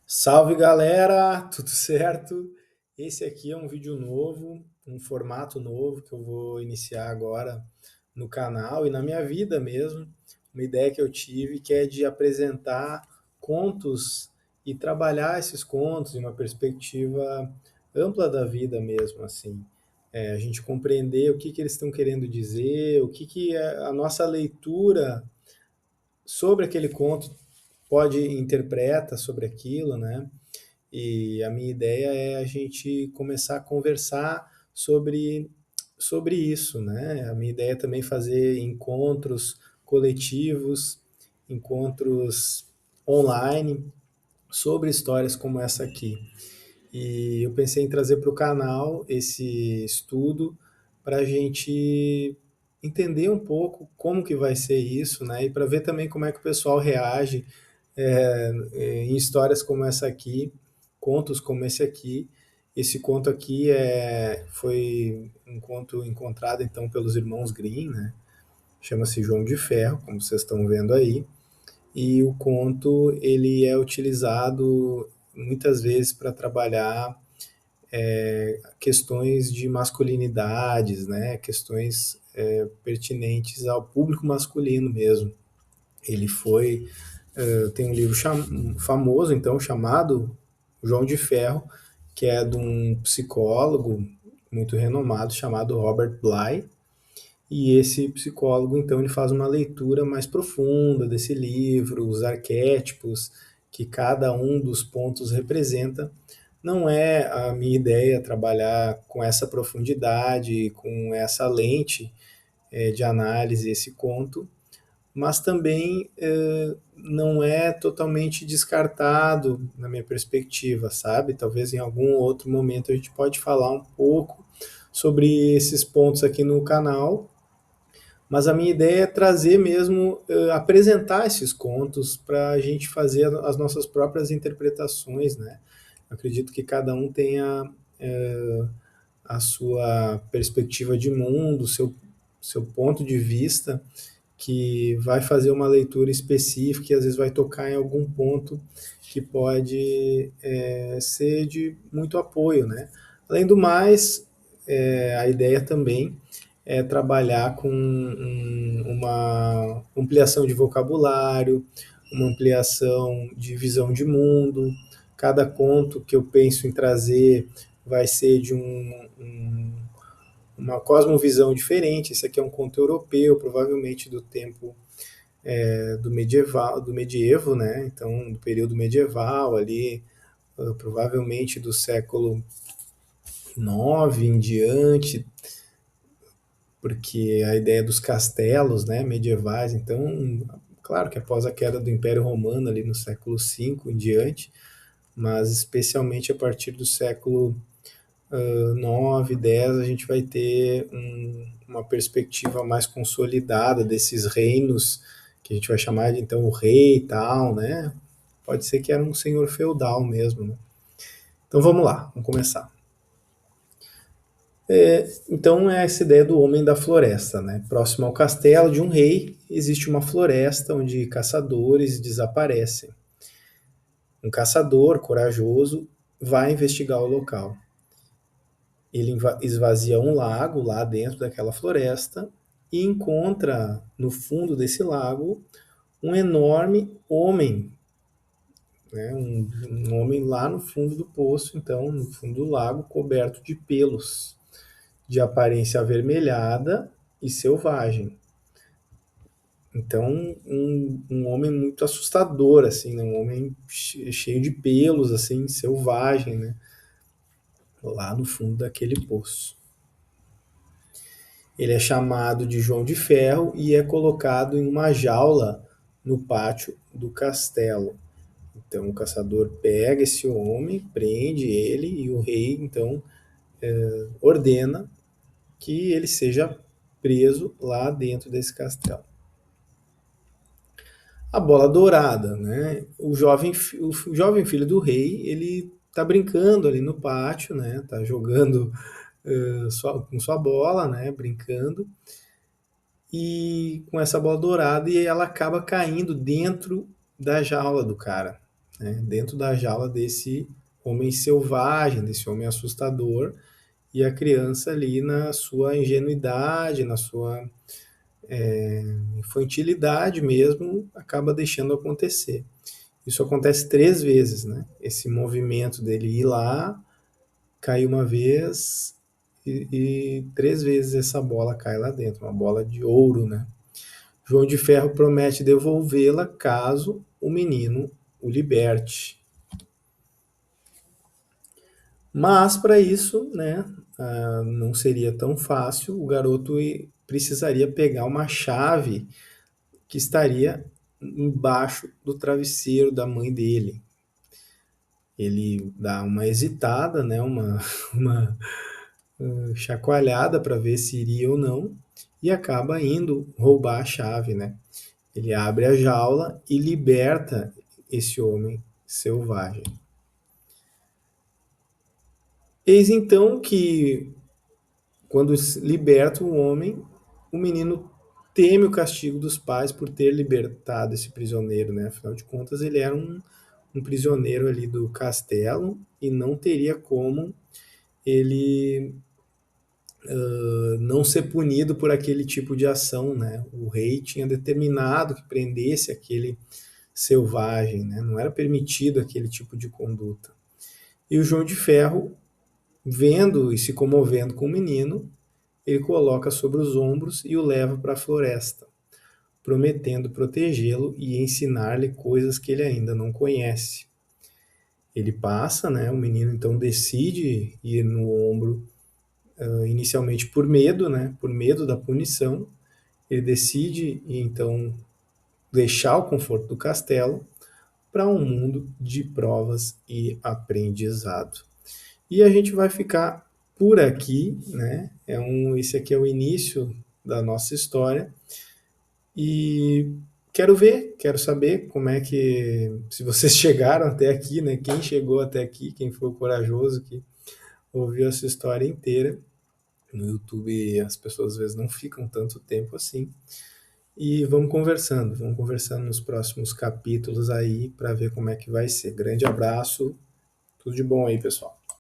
Salve galera, tudo certo? Esse aqui é um vídeo novo, um formato novo que eu vou iniciar agora no canal e na minha vida mesmo. Uma ideia que eu tive que é de apresentar contos e trabalhar esses contos em uma perspectiva ampla da vida mesmo, assim. A gente compreender o que eles estão querendo dizer, o que a nossa leitura sobre aquele conto pode interpreta sobre aquilo, né? E a minha ideia é a gente começar a conversar sobre isso, né? A minha ideia é também fazer encontros coletivos, encontros online sobre histórias como essa aqui. E eu pensei em trazer para o canal esse estudo para a gente entender um pouco como que vai ser isso, né? E para ver também como é que o pessoal reage em histórias como essa aqui, contos como esse aqui. Esse conto aqui foi um conto encontrado então pelos irmãos Grimm, né? Chama-se João de Ferro, como vocês estão vendo aí. E o conto ele é utilizado muitas vezes para trabalhar questões de masculinidades, né? Questões pertinentes ao público masculino mesmo. Ele foi tem um livro famoso então chamado João de Ferro, que é de um psicólogo muito renomado chamado Robert Bly. E esse psicólogo, então, ele faz uma leitura mais profunda desse livro, os arquétipos que cada um dos pontos representa. Não é a minha ideia trabalhar com essa profundidade, com essa lente de análise esse conto, mas também não é totalmente descartado na minha perspectiva, sabe? Talvez em algum outro momento a gente pode falar um pouco sobre esses pontos aqui no canal, mas a minha ideia é trazer mesmo, apresentar esses contos para a gente fazer as nossas próprias interpretações, né? Eu acredito que cada um tenha a sua perspectiva de mundo, seu ponto de vista, que vai fazer uma leitura específica e às vezes vai tocar em algum ponto que pode ser de muito apoio, né? Além do mais, a ideia também é trabalhar com uma ampliação de vocabulário, uma ampliação de visão de mundo. Cada conto que eu penso em trazer vai ser de uma cosmovisão diferente. Esse aqui é um conto europeu, provavelmente do tempo do medieval, do medievo, né? Então, do período medieval ali, provavelmente do século IX em diante, porque a ideia dos castelos, né, medievais, então, claro que após a queda do Império Romano ali no século V em diante, mas especialmente a partir do século 9, 10, a gente vai ter uma perspectiva mais consolidada desses reinos, que a gente vai chamar de então o rei e tal, né? Pode ser que era um senhor feudal mesmo, né? Então vamos lá, vamos começar. Então é essa ideia do homem da floresta, né? Próximo ao castelo de um rei existe uma floresta onde caçadores desaparecem. Um caçador corajoso vai investigar o local. Ele esvazia um lago lá dentro daquela floresta e encontra no fundo desse lago um enorme homem, né? Um homem lá no fundo do poço, então no fundo do lago, coberto de pelos, de aparência avermelhada e selvagem. Então, um homem muito assustador, assim, né? Um homem cheio de pelos, assim, selvagem, né? Lá no fundo daquele poço. Ele é chamado de João de Ferro e é colocado em uma jaula no pátio do castelo. Então o caçador pega esse homem, prende ele e o rei então ordena que ele seja preso lá dentro desse castelo. A bola dourada, né? O jovem filho do rei, ele tá brincando ali no pátio, né? Tá jogando com sua bola, né? Brincando e com essa bola dourada e ela acaba caindo dentro da jaula do cara. né, dentro da jaula desse homem selvagem, desse homem assustador, e a criança ali na sua ingenuidade, na sua infantilidade mesmo, acaba deixando acontecer. Isso acontece 3 vezes, né? Esse movimento dele ir lá, cair uma vez e 3 vezes essa bola cai lá dentro, uma bola de ouro, né? João de Ferro promete devolvê-la caso o menino o liberte. Mas para isso, né, não seria tão fácil. O garoto precisaria pegar uma chave que estaria embaixo do travesseiro da mãe dele. Ele dá uma hesitada, né, uma chacoalhada para ver se iria ou não, e acaba indo roubar a chave, né? Ele abre a jaula e liberta esse homem selvagem. Eis então que, quando liberta o homem, o menino teme o castigo dos pais por ter libertado esse prisioneiro, né? Afinal de contas, ele era um prisioneiro ali do castelo e não teria como ele não ser punido por aquele tipo de ação, né? O rei tinha determinado que prendesse aquele selvagem, né? Não era permitido aquele tipo de conduta. E o João de Ferro, vendo e se comovendo com o menino, ele coloca sobre os ombros e o leva para a floresta, prometendo protegê-lo e ensinar-lhe coisas que ele ainda não conhece. Ele passa, né? O menino então decide ir no ombro, inicialmente por medo, né? Por medo da punição. Ele decide então deixar o conforto do castelo para um mundo de provas e aprendizado. E a gente vai ficar por aqui, né? Esse aqui é o início da nossa história. E quero saber como é que, se vocês chegaram até aqui, né? Quem chegou até aqui, quem foi o corajoso que ouviu essa história inteira. No YouTube as pessoas às vezes não ficam tanto tempo assim. E vamos conversando nos próximos capítulos aí para ver como é que vai ser. Grande abraço, tudo de bom aí, pessoal.